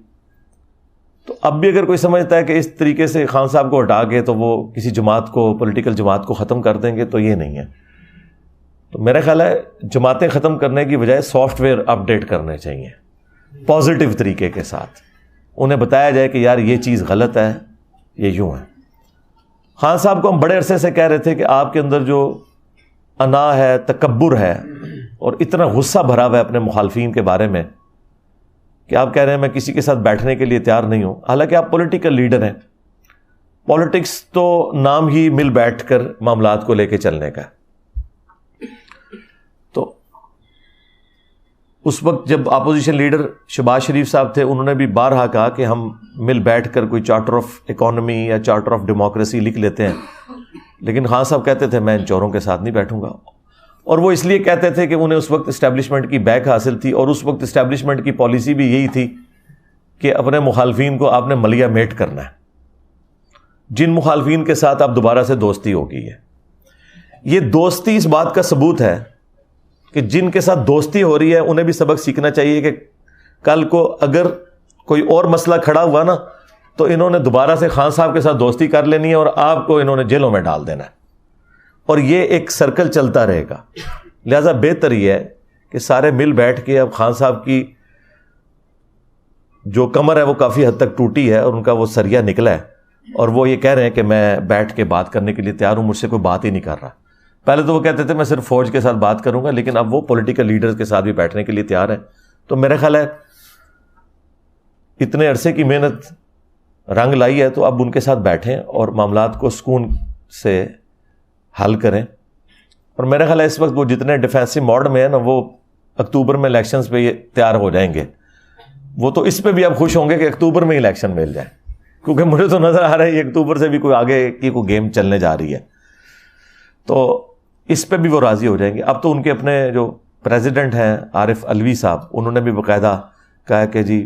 [SPEAKER 1] تو اب بھی اگر کوئی سمجھتا ہے کہ اس طریقے سے خان صاحب کو ہٹا کے تو وہ کسی جماعت کو، پولیٹیکل جماعت کو ختم کر دیں گے، تو یہ نہیں ہے. تو میرا خیال ہے جماعتیں ختم کرنے کی بجائے سافٹ ویئر اپڈیٹ کرنے چاہیے پازیٹیو طریقے کے ساتھ. انہیں بتایا جائے کہ یار یہ چیز غلط ہے، یہ یوں ہے. خان صاحب کو ہم بڑے عرصے سے کہہ رہے تھے کہ آپ کے اندر جو انا ہے، تکبر ہے، اور اتنا غصہ بھرا ہوا ہے اپنے مخالفین کے بارے میں کہ آپ کہہ رہے ہیں میں کسی کے ساتھ بیٹھنے کے لیے تیار نہیں ہوں. حالانکہ آپ پولیٹیکل لیڈر ہیں. پالیٹکس تو نام ہی مل بیٹھ کر معاملات کو لے کے چلنے کا. تو اس وقت جب اپوزیشن لیڈر شہباز شریف صاحب تھے، انہوں نے بھی بارہا کہا کہ ہم مل بیٹھ کر کوئی چارٹر آف اکانومی یا چارٹر آف ڈیموکریسی لکھ لیتے ہیں. لیکن خان صاحب کہتے تھے میں ان چوروں کے ساتھ نہیں بیٹھوں گا. اور وہ اس لیے کہتے تھے کہ انہیں اس وقت اسٹیبلشمنٹ کی بیک حاصل تھی، اور اس وقت اسٹیبلشمنٹ کی پالیسی بھی یہی تھی کہ اپنے مخالفین کو آپ نے ملیا میٹ کرنا ہے. جن مخالفین کے ساتھ آپ دوبارہ سے دوستی ہو گئی ہے، یہ دوستی اس بات کا ثبوت ہے کہ جن کے ساتھ دوستی ہو رہی ہے انہیں بھی سبق سیکھنا چاہیے کہ کل کو اگر کوئی اور مسئلہ کھڑا ہوا نا تو انہوں نے دوبارہ سے خان صاحب کے ساتھ دوستی کر لینی ہے اور آپ کو انہوں نے جیلوں میں ڈال دینا ہے، اور یہ ایک سرکل چلتا رہے گا. لہذا بہتر یہ ہے کہ سارے مل بیٹھ کے، اب خان صاحب کی جو کمر ہے وہ کافی حد تک ٹوٹی ہے اور ان کا وہ سریا نکلا ہے، اور وہ یہ کہہ رہے ہیں کہ میں بیٹھ کے بات کرنے کے لیے تیار ہوں، مجھ سے کوئی بات ہی نہیں کر رہا. پہلے تو وہ کہتے تھے میں صرف فوج کے ساتھ بات کروں گا، لیکن اب وہ پولیٹیکل لیڈرز کے ساتھ بھی بیٹھنے کے لیے تیار ہیں. تو میرا خیال ہے اتنے عرصے کی محنت رنگ لائی ہے، تو اب ان کے ساتھ بیٹھیں اور معاملات کو سکون سے حل کریں. اور میرا خیال ہے اس وقت وہ جتنے ڈیفینسو موڈ میں ہیں نا، وہ اکتوبر میں الیکشنز پہ یہ تیار ہو جائیں گے. وہ تو اس پہ بھی اب خوش ہوں گے کہ اکتوبر میں الیکشن مل جائے، کیونکہ مجھے تو نظر آ رہا ہے یہ اکتوبر سے بھی کوئی آگے کی کوئی گیم چلنے جا رہی ہے. تو اس پہ بھی وہ راضی ہو جائیں گے. اب تو ان کے اپنے جو پریزیڈنٹ ہیں عارف علوی صاحب، انہوں نے بھی باقاعدہ کہا کہ جی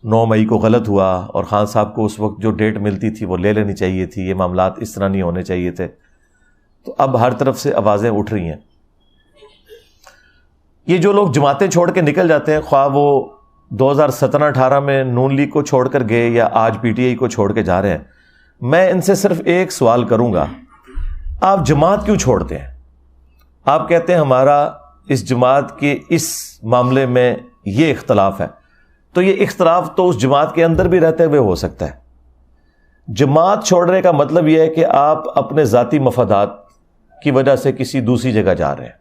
[SPEAKER 1] 9 مئی کو غلط ہوا، اور خان صاحب کو اس وقت جو ڈیٹ ملتی تھی وہ لے لینی چاہیے تھی، یہ معاملات اس طرح نہیں ہونے چاہیے تھے. تو اب ہر طرف سے آوازیں اٹھ رہی ہیں. یہ جو لوگ جماعتیں چھوڑ کے نکل جاتے ہیں، خواہ وہ 2017-18 میں نون لیگ کو چھوڑ کر گئے یا آج پی ٹی آئی کو چھوڑ کے جا رہے ہیں، میں ان سے صرف ایک سوال کروں گا، آپ جماعت کیوں چھوڑتے ہیں؟ آپ کہتے ہیں ہمارا اس جماعت کے اس معاملے میں یہ اختلاف ہے، تو یہ اختلاف تو اس جماعت کے اندر بھی رہتے ہوئے ہو سکتا ہے. جماعت چھوڑنے کا مطلب یہ ہے کہ آپ اپنے ذاتی مفادات کی وجہ سے کسی دوسری جگہ جا رہے ہیں،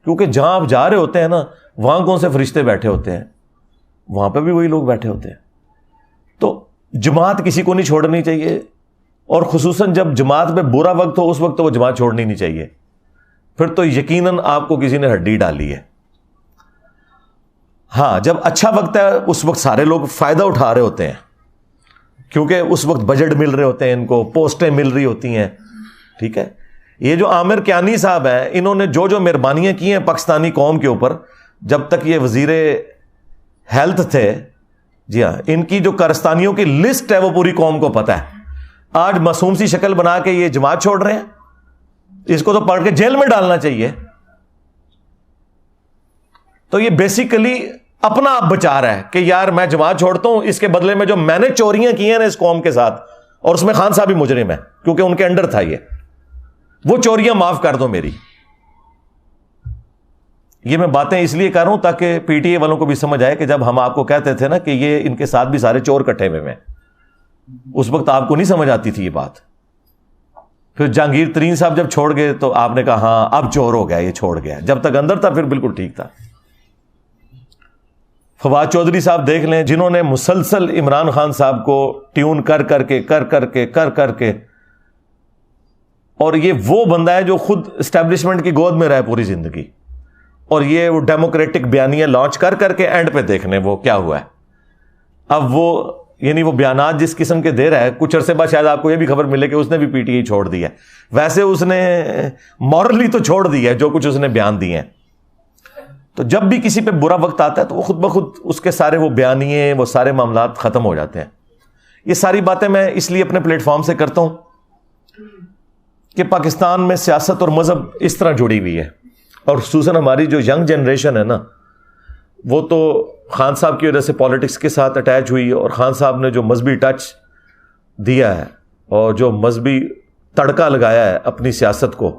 [SPEAKER 1] کیونکہ جہاں آپ جا رہے ہوتے ہیں نا، وہاں کون سے فرشتے بیٹھے ہوتے ہیں؟ وہاں پہ بھی وہی لوگ بیٹھے ہوتے ہیں. تو جماعت کسی کو نہیں چھوڑنی چاہیے، اور خصوصاً جب جماعت میں برا وقت ہو اس وقت تو وہ جماعت چھوڑنی نہیں چاہیے. پھر تو یقیناً آپ کو کسی نے ہڈی ڈالی ہے. ہاں جب اچھا وقت ہے اس وقت سارے لوگ فائدہ اٹھا رہے ہوتے ہیں، کیونکہ اس وقت بجٹ مل رہے ہوتے ہیں، ان کو پوسٹیں مل رہی ہوتی ہیں. ٹھیک ہے، یہ جو عامر کیانی صاحب ہیں، انہوں نے جو مہربانیاں کی ہیں پاکستانی قوم کے اوپر جب تک یہ وزیر ہیلتھ تھے، جی ہاں، ان کی جو کارستانیوں کی لسٹ ہے وہ پوری قوم کو پتہ ہے. آج معصوم سی شکل بنا کے یہ جماعت چھوڑ رہے ہیں، اس کو تو پکڑ کے جیل میں ڈالنا چاہیے. تو یہ بیسیکلی اپنا آپ بچا رہا ہے کہ یار میں جماعت چھوڑتا ہوں، اس کے بدلے میں جو میں نے چوریاں کی ہیں نا اس قوم کے ساتھ، اور اس میں خان صاحب بھی مجرم ہے کیونکہ ان کے انڈر تھا یہ، وہ چوریاں معاف کر دو میری. یہ میں باتیں اس لیے کر رہا ہوں تاکہ پی ٹی اے والوں کو بھی سمجھ آئے کہ جب ہم آپ کو کہتے تھے نا کہ یہ ان کے ساتھ بھی سارے چور کٹھے ہوئے ہیں، اس وقت آپ کو نہیں سمجھ آتی تھی یہ بات. پھر جہانگیر ترین صاحب جب چھوڑ گئے تو آپ نے کہا ہاں اب چور ہو گیا، یہ چھوڑ گیا. جب تک اندر تھا پھر بالکل ٹھیک تھا. فواد چودھری صاحب دیکھ لیں، جنہوں نے مسلسل عمران خان صاحب کو ٹیون کر کے اور یہ وہ بندہ ہے جو خود اسٹیبلشمنٹ کی گود میں رہے پوری زندگی، اور یہ وہ ڈیموکریٹک بیانیاں لانچ کر کے اینڈ پہ دیکھنے وہ کیا ہوا ہے. اب وہ یعنی وہ بیانات جس قسم کے دے رہا ہے، کچھ عرصے بعد شاید آپ کو یہ بھی خبر ملے کہ اس نے بھی پی ٹی آئی چھوڑ دیا ہے. ویسے اس نے مورلی تو چھوڑ دیا ہے جو کچھ اس نے بیان دیے ہیں. تو جب بھی کسی پہ برا وقت آتا ہے تو وہ خود بخود اس کے سارے وہ بیانیے، وہ سارے معاملات ختم ہو جاتے ہیں. یہ ساری باتیں میں اس لیے اپنے پلیٹ فارم سے کرتا ہوں کہ پاکستان میں سیاست اور مذہب اس طرح جڑی ہوئی ہے، اور خصوصاً ہماری جو ینگ جنریشن ہے نا، وہ تو خان صاحب کی وجہ سے پالیٹکس کے ساتھ اٹیچ ہوئی، اور خان صاحب نے جو مذہبی ٹچ دیا ہے اور جو مذہبی تڑکا لگایا ہے اپنی سیاست کو،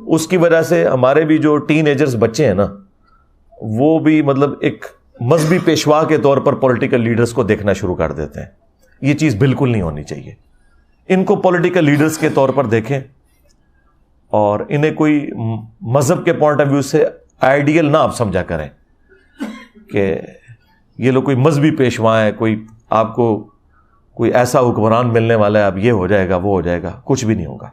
[SPEAKER 1] اس کی وجہ سے ہمارے بھی جو ٹین ایجرز بچے ہیں نا، وہ بھی مطلب ایک مذہبی پیشوا کے طور پر پولیٹیکل لیڈرز کو دیکھنا شروع کر دیتے ہیں. یہ چیز بالکل نہیں ہونی چاہیے. ان کو پولیٹیکل لیڈرز کے طور پر دیکھیں اور انہیں کوئی مذہب کے پوائنٹ آف ویو سے آئیڈیل نہ آپ سمجھا کریں کہ یہ لوگ کوئی مذہبی پیشوا ہے، کوئی آپ کو کوئی ایسا حکمران ملنے والا ہے اب یہ ہو جائے گا وہ ہو جائے گا. کچھ بھی نہیں ہوگا.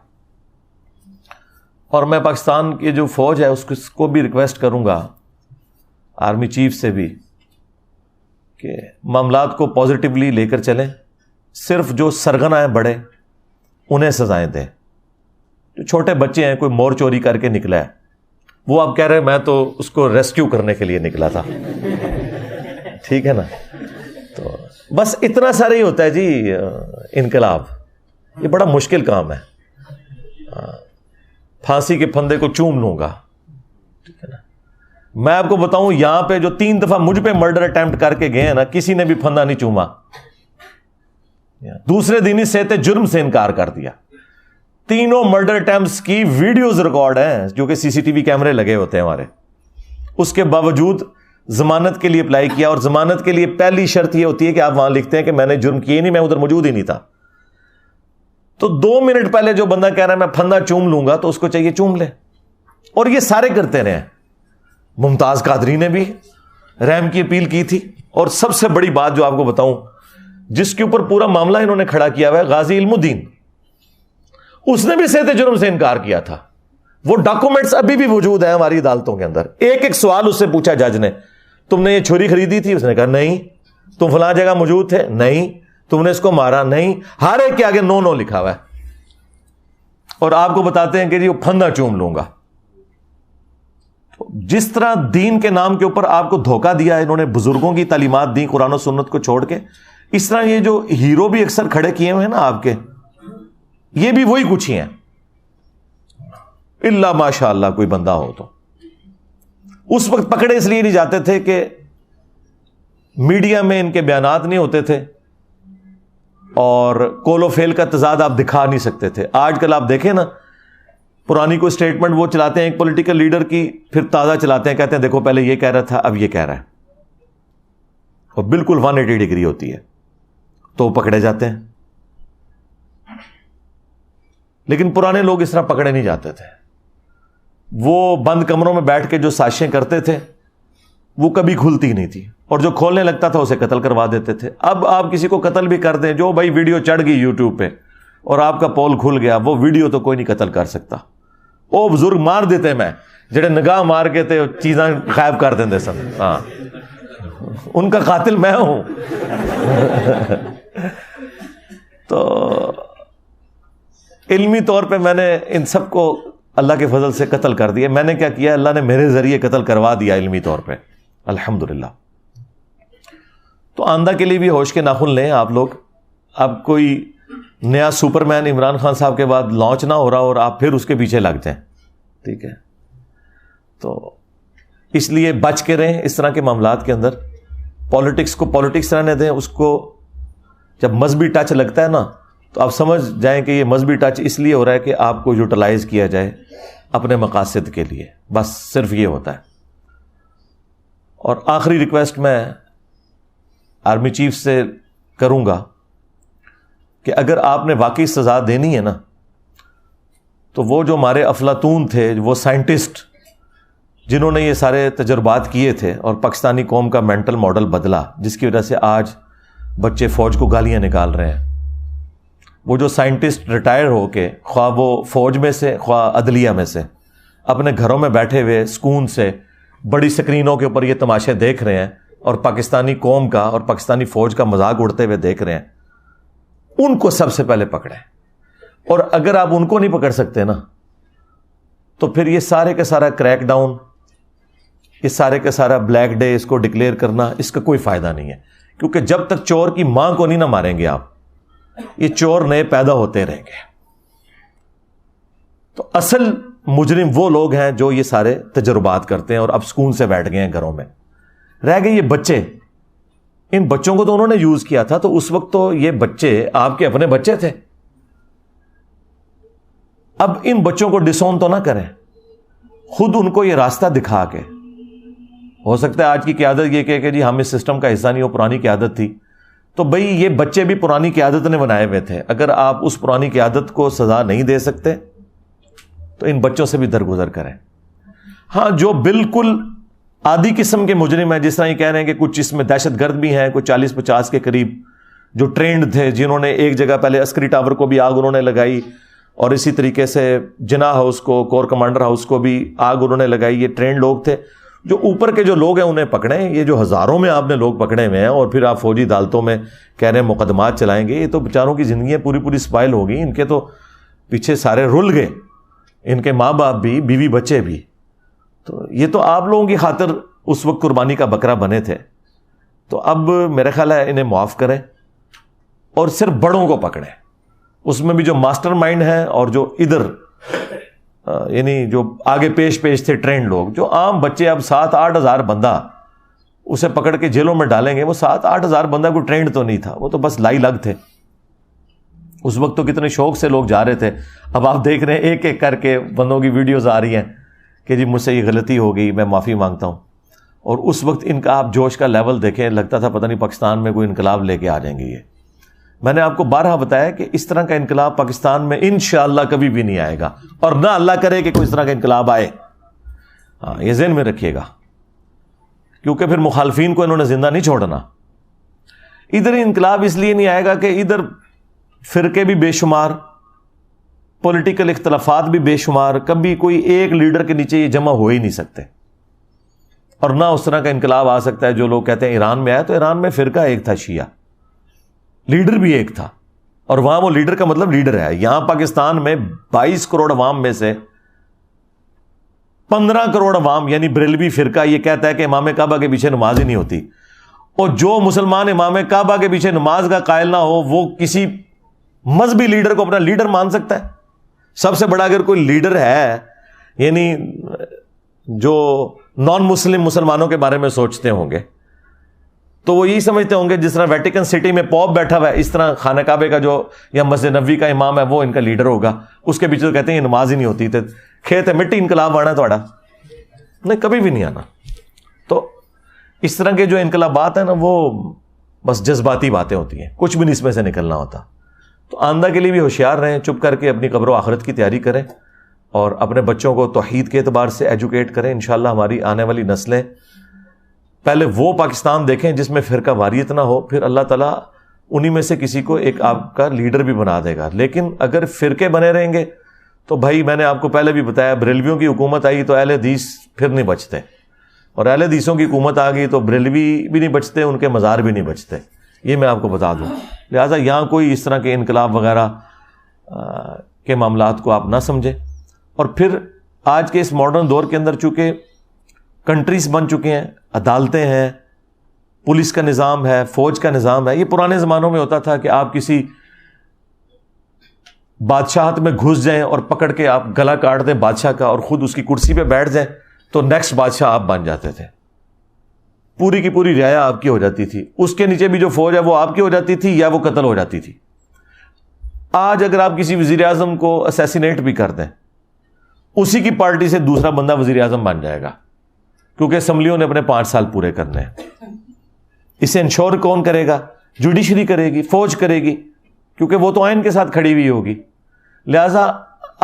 [SPEAKER 1] اور میں پاکستان کی جو فوج ہے اس کو بھی ریکویسٹ کروں گا، آرمی چیف سے بھی، کہ معاملات کو پازیٹیولی لے کر چلیں. صرف جو سرغنہ ہیں بڑے انہیں سزائیں دیں. جو چھوٹے بچے ہیں، کوئی مور چوری کر کے نکلا ہے، وہ آپ کہہ رہے ہیں میں تو اس کو ریسکیو کرنے کے لیے نکلا تھا. ٹھیک ہے نا؟ تو بس اتنا سارا ہی ہوتا ہے جی انقلاب. یہ بڑا مشکل کام ہے. پھانسی کے پھندے کو چوم لوں گا. ٹھیک ہے نا؟ میں آپ کو بتاؤں یہاں پہ جو 3 دفعہ مجھ پہ مرڈر اٹیمپٹ کر کے گئے ہیں نا، کسی نے بھی پھندا نہیں چوما. دوسرے دن ہی صحت جرم سے انکار کر دیا. تینوں مرڈر اٹیمپٹس کی ویڈیوز ریکارڈ ہیں جو کہ سی ٹی وی کیمرے لگے ہوتے ہیں ہمارے. اس کے باوجود ضمانت کے لیے اپلائی کیا، اور ضمانت کے لیے پہلی شرط یہ ہوتی ہے کہ آپ وہاں لکھتے ہیں کہ میں نے جرم کیے نہیں، میں ادھر موجود ہی نہیں تھا. تو 2 منٹ پہلے جو بندہ کہہ رہا ہے میں پھندا چوم لوں گا، تو اس کو چاہیے چوم لے. اور یہ سارے کرتے رہے. ممتاز قادری نے بھی رحم کی اپیل کی تھی. اور سب سے بڑی بات جو آپ کو بتاؤں، جس کے اوپر پورا معاملہ انہوں نے کھڑا کیا ہوا ہے، غازی علم الدین، اس نے بھی صحت جرم سے انکار کیا تھا. وہ ڈاکومنٹس ابھی بھی موجود ہیں ہماری عدالتوں کے اندر. ایک سوال اس سے پوچھا جج نے، تم نے یہ چھری خریدی تھی؟ اس نے کہا نہیں. تم فلاں جگہ موجود تھے؟ نہیں. تم نے اس کو مارا؟ نہیں. ہر ایک کے آگے نو لکھا ہوا ہے. اور آپ کو بتاتے ہیں کہ جی وہ پھندا چوم لوں گا. جس طرح دین کے نام کے اوپر آپ کو دھوکہ دیا انہوں نے، بزرگوں کی تعلیمات دی قرآن و سنت کو چھوڑ کے، اس طرح یہ جو ہیرو بھی اکثر کھڑے کیے ہوئے ہیں نا آپ کے، یہ بھی وہی کچھ ہی ہیں. اللہ ماشاء اللہ کوئی بندہ ہو تو. اس وقت پکڑے اس لیے نہیں جاتے تھے کہ میڈیا میں ان کے بیانات نہیں ہوتے تھے اور کول و فیل کا تضاد آپ دکھا نہیں سکتے تھے. آج کل آپ دیکھیں نا، پرانی کوئی سٹیٹمنٹ وہ چلاتے ہیں ایک پولیٹیکل لیڈر کی، پھر تازہ چلاتے ہیں، کہتے ہیں دیکھو پہلے یہ کہہ رہا تھا اب یہ کہہ رہا ہے، اور بالکل 180 ڈگری ہوتی ہے، تو وہ پکڑے جاتے ہیں. لیکن پرانے لوگ اس طرح پکڑے نہیں جاتے تھے. وہ بند کمروں میں بیٹھ کے جو سازشیں کرتے تھے وہ کبھی کھلتی نہیں تھی، اور جو کھولنے لگتا تھا اسے قتل کروا دیتے تھے. اب آپ کسی کو قتل بھی کر دیں، جو بھائی ویڈیو چڑھ گئی یوٹیوب پہ اور آپ کا پول کھل گیا، وہ ویڈیو تو کوئی نہیں قتل کر سکتا. وہ بزرگ مار دیتے میں جڑے نگاہ مار کے تے چیزاں غائب کر دیں سن. ہاں، ان کا قاتل میں ہوں. تو علمی طور پہ میں نے ان سب کو اللہ کے فضل سے قتل کر دیا. میں نے کیا کیا، اللہ نے میرے ذریعے قتل کروا دیا علمی طور پہ، الحمدللہ. تو آئندہ کے لیے بھی ہوش کے ناخن لیں آپ لوگ. اب کوئی نیا سپر مین عمران خان صاحب کے بعد لانچ نہ ہو رہا اور آپ پھر اس کے پیچھے لگ جائیں. ٹھیک ہے؟ تو اس لیے بچ کے رہیں اس طرح کے معاملات کے اندر. پالیٹکس کو پالیٹکس رہنے دیں. اس کو جب مذہبی ٹچ لگتا ہے نا تو آپ سمجھ جائیں کہ یہ مذہبی ٹچ اس لیے ہو رہا ہے کہ آپ کو یوٹیلائز کیا جائے اپنے مقاصد کے لیے. بس صرف یہ ہوتا ہے. اور آخری ریکویسٹ میں آرمی چیف سے کروں گا کہ اگر آپ نے واقعی سزا دینی ہے نا تو وہ جو ہمارے افلاطون تھے, وہ سائنٹسٹ جنہوں نے یہ سارے تجربات کیے تھے اور پاکستانی قوم کا مینٹل ماڈل بدلا, جس کی وجہ سے آج بچے فوج کو گالیاں نکال رہے ہیں, وہ جو سائنٹسٹ ریٹائر ہو کے خواہ وہ فوج میں سے خواہ عدلیہ میں سے اپنے گھروں میں بیٹھے ہوئے سکون سے بڑی سکرینوں کے اوپر یہ تماشے دیکھ رہے ہیں اور پاکستانی قوم کا اور پاکستانی فوج کا مذاق اڑتے ہوئے دیکھ رہے ہیں, ان کو سب سے پہلے پکڑیں. اور اگر آپ ان کو نہیں پکڑ سکتے نا تو پھر یہ سارے کا سارا کریک ڈاؤن, یہ سارے کا سارا بلیک ڈے اس کو ڈکلیئر کرنا, اس کا کوئی فائدہ نہیں ہے. کیونکہ جب تک چور کی ماں کو نہیں نہ ماریں گے آپ, یہ چور نئے پیدا ہوتے رہیں گے. تو اصل مجرم وہ لوگ ہیں جو یہ سارے تجربات کرتے ہیں اور اب سکون سے بیٹھ گئے ہیں گھروں میں. رہ گئے یہ بچے, ان بچوں کو تو انہوں نے یوز کیا تھا, تو اس وقت تو یہ بچے آپ کے اپنے بچے تھے. اب ان بچوں کو ڈسون تو نہ کریں, خود ان کو یہ راستہ دکھا کے. ہو سکتا ہے آج کی قیادت یہ کہ جی ہم اس سسٹم کا حصہ نہیں, وہ پرانی قیادت تھی. تو بھئی یہ بچے بھی پرانی قیادت نے بنائے ہوئے تھے. اگر آپ اس پرانی قیادت کو سزا نہیں دے سکتے تو ان بچوں سے بھی درگزر کریں. ہاں, جو بالکل آدھی قسم کے مجرم ہیں, جس طرح یہ کہہ رہے ہیں کہ کچھ اس میں دہشت گرد بھی ہیں, کچھ 40-50 کے قریب جو ٹرینڈ تھے, جنہوں نے ایک جگہ پہلے عسکری ٹاور کو بھی آگ انہوں نے لگائی, اور اسی طریقے سے جناح ہاؤس کو, کور کمانڈر ہاؤس کو بھی آگ انہوں نے لگائی. یہ ٹرینڈ لوگ تھے. جو اوپر کے جو لوگ ہیں انہیں پکڑیں. یہ جو ہزاروں میں آپ نے لوگ پکڑے ہوئے ہیں اور پھر آپ فوجی عدالتوں میں کہہ رہے ہیں مقدمات چلائیں گے, یہ تو بیچاروں کی زندگیاں پوری پوری سپائل ہو گئی. ان کے تو پیچھے سارے رل گئے, ان کے ماں باپ بھی, بیوی بچے بھی. تو یہ تو آپ لوگوں کی خاطر اس وقت قربانی کا بکرا بنے تھے. تو اب میرا خیال ہے انہیں معاف کریں اور صرف بڑوں کو پکڑیں. اس میں بھی جو ماسٹر مائنڈ ہیں اور جو ادھر یعنی جو آگے پیش تھے ٹرینڈ لوگ, جو عام بچے اب 7-8 ہزار بندہ اسے پکڑ کے جیلوں میں ڈالیں گے. وہ 7-8 ہزار بندہ کوئی ٹرینڈ تو نہیں تھا, وہ تو بس لائی لگ تھے. اس وقت تو کتنے شوق سے لوگ جا رہے تھے. اب آپ دیکھ رہے ہیں ایک ایک کر کے بندوں کی ویڈیوز آ رہی ہیں کہ جی مجھ سے یہ غلطی ہو گئی, میں معافی مانگتا ہوں. اور اس وقت ان کا آپ جوش کا لیول دیکھیں, لگتا تھا پتہ نہیں پاکستان میں کوئی انقلاب لے کے آ جائیں گے. یہ میں نے آپ کو بارہا بتایا کہ اس طرح کا انقلاب پاکستان میں انشاءاللہ کبھی بھی نہیں آئے گا, اور نہ اللہ کرے کہ کوئی اس طرح کا انقلاب آئے. ہاں, یہ ذہن میں رکھیے گا, کیونکہ پھر مخالفین کو انہوں نے زندہ نہیں چھوڑنا. ادھر انقلاب اس لیے نہیں آئے گا کہ ادھر فرقے بھی بے شمار, پولیٹیکل اختلافات بھی بے شمار, کبھی کوئی ایک لیڈر کے نیچے یہ جمع ہو ہی نہیں سکتے. اور نہ اس طرح کا انقلاب آ سکتا ہے جو لوگ کہتے ہیں ایران میں آیا, تو ایران میں فرقہ ایک تھا شیعہ, لیڈر بھی ایک تھا, اور وہاں وہ لیڈر کا مطلب لیڈر ہے. یہاں پاکستان میں 22 کروڑ عوام میں سے 15 کروڑ عوام یعنی بریلوی فرقہ یہ کہتا ہے کہ امام کعبہ کے پیچھے نماز ہی نہیں ہوتی. اور جو مسلمان امام کعبہ کے پیچھے نماز کا قائل نہ ہو, وہ کسی مذہبی لیڈر کو اپنا لیڈر مان سکتا ہے. سب سے بڑا اگر کوئی لیڈر ہے یعنی جو نان مسلم مسلمانوں کے بارے میں سوچتے ہوں گے, تو وہ یہی سمجھتے ہوں گے جس طرح ویٹیکن سٹی میں پوپ بیٹھا ہوا ہے, اس طرح خانہ کعبے کا جو یا مسجد نبوی کا امام ہے وہ ان کا لیڈر ہوگا. اس کے پیچھے تو کہتے ہیں یہ نماز ہی نہیں ہوتی. کھیت ہے مٹی انقلاب آنا تھوڑا نہیں, کبھی بھی نہیں آنا. تو اس طرح کے جو انقلابات ہیں نا, وہ بس جذباتی باتیں ہوتی ہیں, کچھ بھی نہیں اس میں سے نکلنا ہوتا. تو آئندہ کے لیے بھی ہوشیار رہیں, چپ کر کے اپنی قبر و آخرت کی تیاری کریں اور اپنے بچوں کو توحید کے اعتبار سے ایجوکیٹ کریں. انشاءاللہ ہماری آنے والی نسلیں پہلے وہ پاکستان دیکھیں جس میں فرقہ واریت نہ ہو, پھر اللہ تعالیٰ انہی میں سے کسی کو ایک آپ کا لیڈر بھی بنا دے گا. لیکن اگر فرقے بنے رہیں گے تو بھائی میں نے آپ کو پہلے بھی بتایا, بریلویوں کی حکومت آئی تو اہل حدیث پھر نہیں بچتے, اور اہل حدیثوں کی حکومت آ گئی تو بریلوی بھی نہیں بچتے, ان کے مزار بھی نہیں بچتے. یہ میں آپ کو بتا دوں. لہٰذا یہاں کوئی اس طرح کے انقلاب وغیرہ کے معاملات کو آپ نہ سمجھیں. اور پھر آج کے اس ماڈرن دور کے اندر چونکہ کنٹریز بن چکے ہیں, عدالتیں ہیں, پولیس کا نظام ہے, فوج کا نظام ہے. یہ پرانے زمانوں میں ہوتا تھا کہ آپ کسی بادشاہت میں گھس جائیں اور پکڑ کے آپ گلا کاٹ دیں بادشاہ کا اور خود اس کی کرسی پہ بیٹھ جائیں تو نیکسٹ بادشاہ آپ بن جاتے تھے، پوری کی پوری رعایا آپ کی ہو جاتی تھی، اس کے نیچے بھی جو فوج ہے وہ آپ کی ہو جاتی تھی یا وہ قتل ہو جاتی تھی۔ آج اگر آپ کسی وزیر اعظم کو اسیسینیٹ بھی کر دیں، اسی کی پارٹی سے دوسرا بندہ وزیر اعظم بن جائے گا، کیونکہ اسمبلیوں نے اپنے 5 سال پورے کرنے ہیں۔ اسے انشور کون کرے گا؟ جوڈیشری کرے گی، فوج کرے گی، کیونکہ وہ تو آئین کے ساتھ کھڑی ہوئی ہوگی۔ لہذا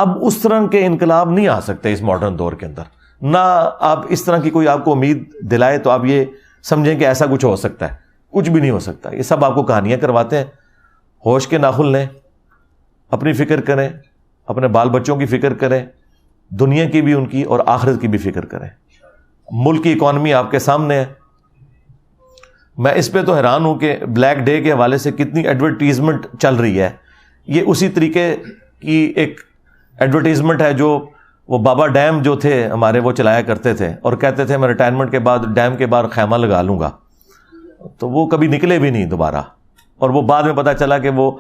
[SPEAKER 1] اب اس طرح کے انقلاب نہیں آ سکتے اس ماڈرن دور کے اندر، نہ آپ اس طرح کی کوئی آپ کو امید دلائے تو آپ یہ سمجھیں کہ ایسا کچھ ہو سکتا ہے، کچھ بھی نہیں ہو سکتا۔ یہ سب آپ کو کہانیاں کرواتے ہیں۔ ہوش کے ناخن لیں، اپنی فکر کریں، اپنے بال بچوں کی فکر کریں، دنیا کی بھی ان کی اور آخرت کی بھی فکر کریں۔ ملک کی اکانومی آپ کے سامنے ہے۔ میں اس پہ تو حیران ہوں کہ بلیک ڈے کے حوالے سے کتنی ایڈورٹیزمنٹ چل رہی ہے۔ یہ اسی طریقے کی ایک ایڈورٹیزمنٹ ہے جو وہ بابا ڈیم جو تھے ہمارے وہ چلایا کرتے تھے اور کہتے تھے میں ریٹائرمنٹ کے بعد ڈیم کے باہر خیمہ لگا لوں گا، تو وہ کبھی نکلے بھی نہیں دوبارہ، اور وہ بعد میں پتا چلا کہ وہ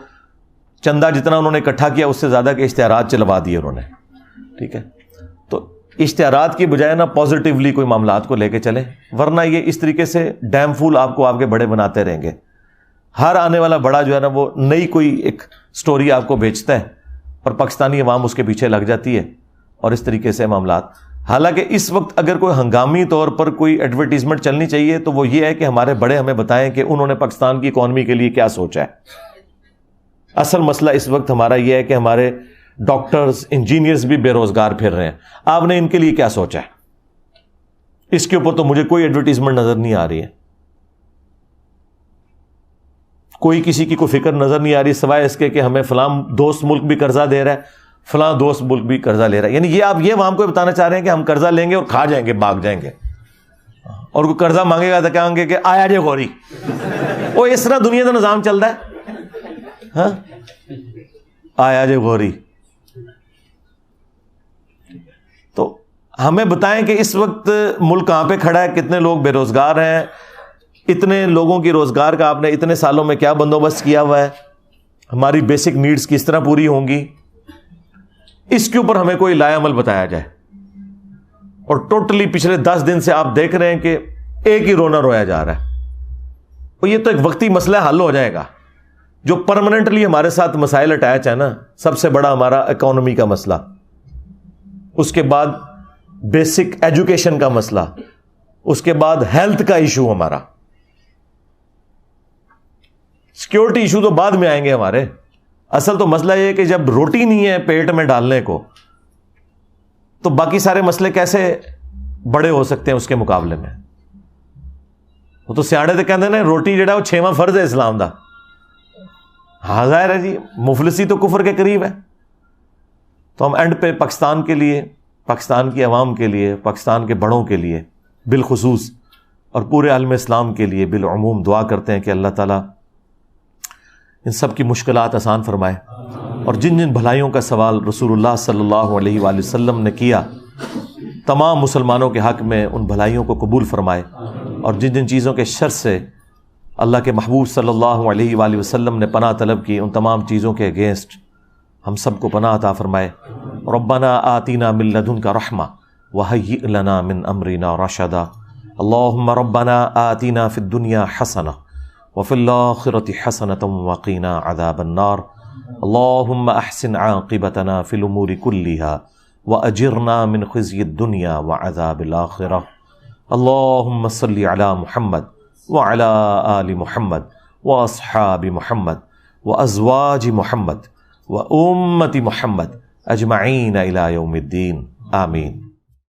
[SPEAKER 1] چندہ جتنا انہوں نے اکٹھا کیا اس سے زیادہ کے اشتہارات چلوا دیے انہوں نے۔ ٹھیک ہے، تو اشتہارات کی بجائے نا پازیٹیولی کوئی معاملات کو لے کے چلیں، ورنہ یہ اس طریقے سے ڈیم فول آپ کو آپ کے بڑے بناتے رہیں گے۔ ہر آنے والا بڑا جو ہے نا وہ نئی کوئی ایک سٹوری آپ کو بیچتا ہے اور پاکستانی عوام اس کے پیچھے لگ جاتی ہے، اور اس طریقے سے معاملات۔ حالانکہ اس وقت اگر کوئی ہنگامی طور پر کوئی ایڈورٹیزمنٹ چلنی چاہیے تو وہ یہ ہے کہ ہمارے بڑے ہمیں بتائیں کہ انہوں نے پاکستان کی اکانومی کے لیے کیا سوچا ہے۔ اصل مسئلہ اس وقت ہمارا یہ ہے کہ ہمارے ڈاکٹرز، انجینئرز بھی بے روزگار پھر رہے ہیں، آپ نے ان کے لیے کیا سوچا ہے؟ اس کے اوپر تو مجھے کوئی ایڈورٹیزمنٹ نظر نہیں آ رہی ہے، کوئی کسی کی کوئی فکر نظر نہیں آ رہی سوائے اس کے کہ ہمیں فلاں دوست ملک بھی قرضہ دے رہا ہے، فلاں دوست ملک بھی قرضہ لے رہا ہے۔ یعنی یہ آپ یہ عوام کو بتانا چاہ رہے ہیں کہ ہم قرضہ لیں گے اور کھا جائیں گے، بھاگ جائیں گے، اور کوئی قرضہ مانگے گا تو کہیں گے کہ آیا جے غوری۔ وہ اس طرح دنیا کا نظام چل رہا ہے، ہاں، آیا جے غوری۔ تو ہمیں بتائیں کہ اس وقت ملک کہاں پہ کھڑا ہے، کتنے لوگ بے روزگار ہیں، اتنے لوگوں کی روزگار کا آپ نے اتنے سالوں میں کیا بندوبست کیا ہوا ہے، ہماری بیسک نیڈز کس طرح پوری ہوں گی، اس کے اوپر ہمیں کوئی لائے عمل بتایا جائے۔ اور ٹوٹلی پچھلے 10 دن سے آپ دیکھ رہے ہیں کہ ایک ہی رونا رویا جا رہا ہے، اور یہ تو ایک وقتی مسئلہ حل ہو جائے گا۔ جو پرماننٹلی ہمارے ساتھ مسائل اٹیچ ہے نا، سب سے بڑا ہمارا اکانومی کا مسئلہ، اس کے بعد بیسک ایجوکیشن کا مسئلہ، اس کے بعد ہیلتھ کا ایشو، ہمارا سیکیورٹی ایشو تو بعد میں آئیں گے ہمارے۔ اصل تو مسئلہ یہ ہے کہ جب روٹی نہیں ہے پیٹ میں ڈالنے کو تو باقی سارے مسئلے کیسے بڑے ہو سکتے ہیں اس کے مقابلے میں۔ وہ تو سیاڑے تو کہتے ہیں روٹی جڑا وہ 6واں فرض ہے اسلام دا۔ ہاں ظاہر ہے جی، مفلسی تو کفر کے قریب ہے۔ تو ہم اینڈ پہ پاکستان کے لیے، پاکستان کی عوام کے لیے، پاکستان کے بڑوں کے لیے بالخصوص اور پورے عالم اسلام کے لیے بالعموم دعا کرتے ہیں کہ اللہ تعالیٰ ان سب کی مشکلات آسان فرمائے، اور جن جن بھلائیوں کا سوال رسول اللہ صلی اللہ علیہ وآلہ وسلم نے کیا تمام مسلمانوں کے حق میں ان بھلائیوں کو قبول فرمائے، اور جن جن چیزوں کے شر سے اللہ کے محبوب صلی اللہ علیہ وآلہ وسلم نے پناہ طلب کی ان تمام چیزوں کے اگینسٹ ہم سب کو پناہ عطا فرمائے۔ ربنا آتینا من لدنک رحمہ وہیئ لنا من امرنا رشدا۔ اللہم ربنا آتینا فی الدنیا حسنہ وفی الآخرة حسنة وقنا عذاب النار۔ اللہم احسن عاقبتنا فی الامور كلها واجرنا من خزي الدنیا وعذاب الآخرة۔ اللہم صل علی محمد وعلی آل محمد واصحاب محمد وازواج محمد وامت محمد اجمعین الی یوم الدین، آمین۔